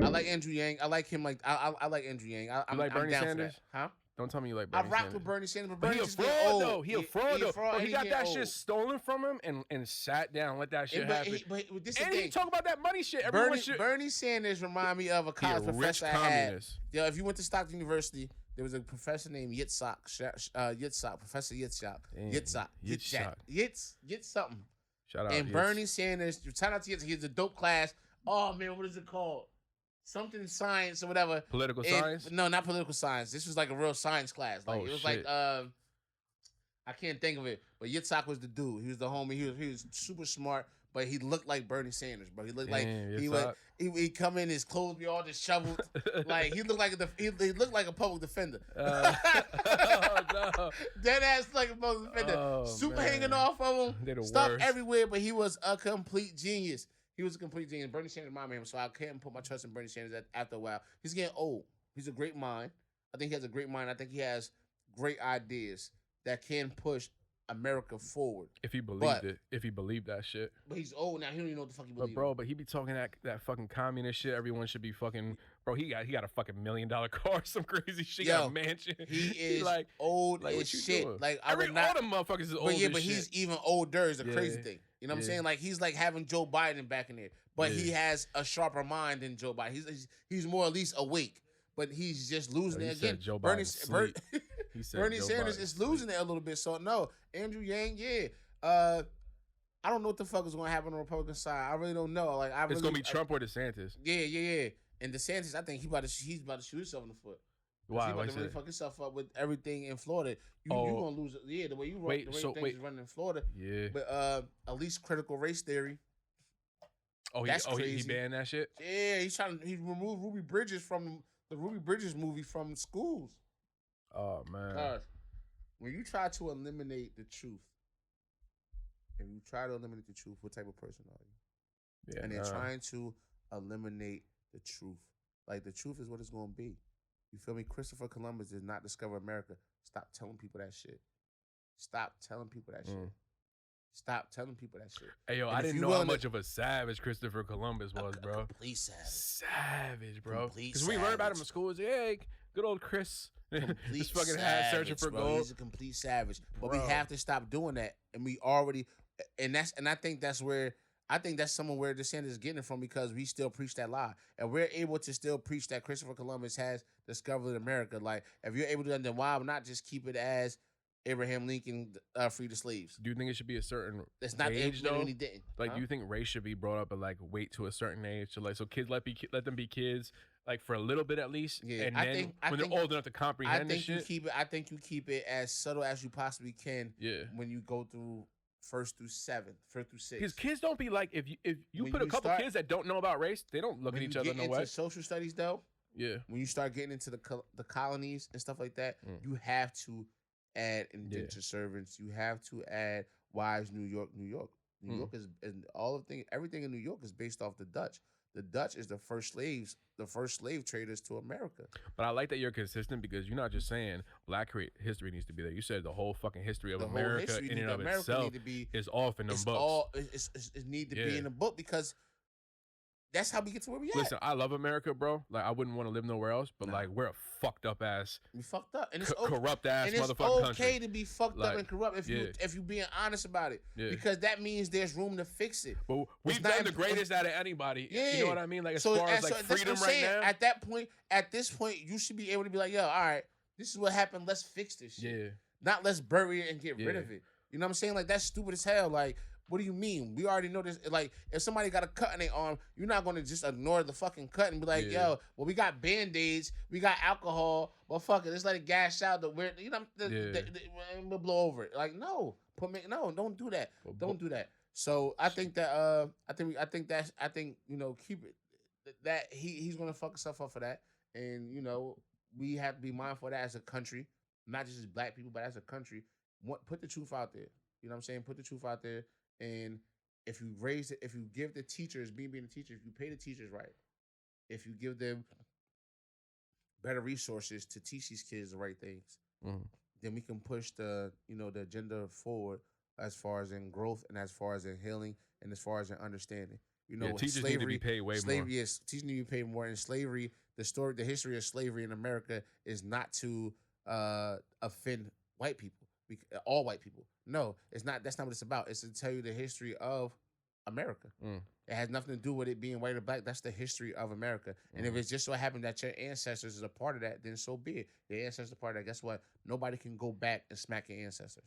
I like Andrew Yang. I like him. Like I like Andrew Yang. You like I'm Bernie down Sanders? for that. Huh? Don't tell me you like I Bernie rocked with Sanders. Bernie Sanders, but But he Bernie a just getting fraud old. though. He a fraud though. fraud Bro, and he got getting that old. shit stolen from him and sat down, let that shit happen. But this is And the he thing. talk about that money shit. Everyone should. Bernie Sanders remind me of a He a college rich professor I had. communist. Yo, if you went to Stockton University, there was a professor named Yitzhak, Professor Yitzhak, Damn, Yitzhak, Yitz something. Shout out. And Yitz. Bernie Sanders, shout out to Yitzhak, he's a dope class. Oh man, what is it called? Something science or whatever. Political And- science. No, not political science. This was like a real science class. Like Oh, it was shit. like I can't think of it, but Yitzhak was the dude. He was the homie. He was super smart, but he looked like Bernie Sanders, bro. He looked like Damn, he Yitzhak. would he come in, his clothes be all disheveled. Like he looked like he looked like a public defender. Oh, no. Dead ass like a public defender. Oh, Super man. hanging off of They him. the Stuff worst. everywhere, but he was a complete genius. He was a complete genius. Bernie Sanders reminded me of him, so I can't put my trust in Bernie Sanders after a while. He's getting old. He's a great mind. I think he has a great mind. I think he has great ideas that can push America forward. If he believed it, if he believed that shit. But he's old now. He don't even know what the fuck he But believes. bro, but he be talking that fucking communist shit. Everyone should be fucking. Bro, he got a fucking $1 million car, some crazy shit. Got a mansion. He is like old like, as what you shit. doing? Like I all would not. them motherfuckers is old. But yeah, as but shit. he's even older is a crazy Yeah. thing. You know what I'm Yeah. saying? Like he's like having Joe Biden back in there, but he Yeah. has a sharper mind than Joe Biden. He's more at least awake, but he's just losing He it said again. Joe Bernie, Biden sleep. He said Bernie Joe Sanders Biden is sleep. losing it a little bit. So no, Andrew Yang, yeah. I don't know what the fuck is going to happen on the Republican side. I really don't know. Like It's gonna be Trump or DeSantis. Yeah. And DeSantis, I think he's about to shoot himself in the foot. Why? He's Why about you to really say fuck himself up with everything in Florida. You Oh. gonna lose it. Yeah, the way you run, Wait, the way so things wait. is running in Florida. yeah. But at least critical race theory. Oh, that's he crazy. banned that shit. Yeah, he removed Ruby Bridges from the Ruby Bridges movie from schools. Oh man. Cause when you try to eliminate the truth, if you try to eliminate the truth, what type of person are you? Yeah. And they're nah. trying to eliminate the truth. Like the truth is what it's gonna be. You feel me? Christopher Columbus did not discover America. Stop telling people that shit. Stop telling people that shit. Stop telling people that shit. Hey yo, And I if didn't you know how willing to- much of a savage Christopher Columbus was, bro. Complete savage. Savage, bro. Complete Because we learned about him savage. in school. It's like, hey, good old Chris. Complete Just fucking had searching savage, for bro. gold. He's a complete savage. But we Bro. have to stop doing that. And we already and I think that's where someone where DeSantis is getting it from because we still preach that lie. And we're able to still preach that Christopher Columbus has discovered America. Like, if you're able to do that, then why not just keep it as Abraham Lincoln freed the slaves? Do you think it should be a certain That's not age the though? he didn't. Like, Huh? do you think race should be brought up at like wait to a certain age to like so kids let them be kids like for a little bit at least? Yeah, and I then think- when they're old enough to I comprehend this think you shit. keep it. I think you keep it as subtle as you possibly can. Yeah. When you go through first through 6. Because kids don't be like if you When put a you couple start- kids that don't know about race, they don't look when at each you other get no into way. social studies, though, Yeah. when you start getting into the colonies and stuff like that, you have to add indentured servants. You have to add wives. New York. New York is and all of things. Everything in New York is based off the Dutch. The Dutch is the first slave traders to America. But I like that you're consistent because you're not just saying Black history needs to be there. You said the whole fucking history of The whole America history in and of of America itself need to be- is off in them It's books. all it need to be Yeah. in the book because that's how we get to where we at. Listen, I love America, bro. Like I wouldn't want to live nowhere else, but Nah. like we're a fucked up ass, We fucked up, and it's corrupt ass and it's motherfucking okay country. to be fucked Like, up and corrupt if you being honest about it, Yeah. because that means there's room to fix it. But we've not done the imp- greatest out of anybody. Yeah, You know what I mean? Like as so, far as so like that's what freedom I'm right saying. now. At this point, you should be able to be like, yo, all right, this is what happened. Let's fix this shit. Yeah. Not let's bury it and get rid Yeah. of it. You know what I'm saying? Like that's stupid as hell. Like, what do you mean? We already know this. Like, if somebody got a cut in their arm, you're not gonna just ignore the fucking cut and be like, Yeah. yo, well, we got band-aids, we got alcohol. Well, fuck it, let's let it gash out. We'll blow over it. Like, no, don't do that. Well, Don't do that. So I think that keep it. That he's gonna fuck himself up for that, and we have to be mindful of that as a country, not just as Black people, but as a country. Put the truth out there. You know what I'm saying? Put the truth out there, and if you give the teachers, being a teacher, if you pay the teachers right, if you give them better resources to teach these kids the right things, then we can push the agenda forward as far as in growth and as far as in healing and as far as in understanding. You know, Yeah, teachers need to be paid way more. slavery is teachers need to be paid more. And slavery, the history of slavery in America is not to offend white people, all white people. No, it's not. That's not what it's about. It's to tell you the history of America. Mm. It has nothing to do with it being white or black. That's the history of America. And if it's just so happened that your ancestors is a part of that, then so be it. Your ancestors are part of that. Guess what? Nobody can go back and smack your ancestors.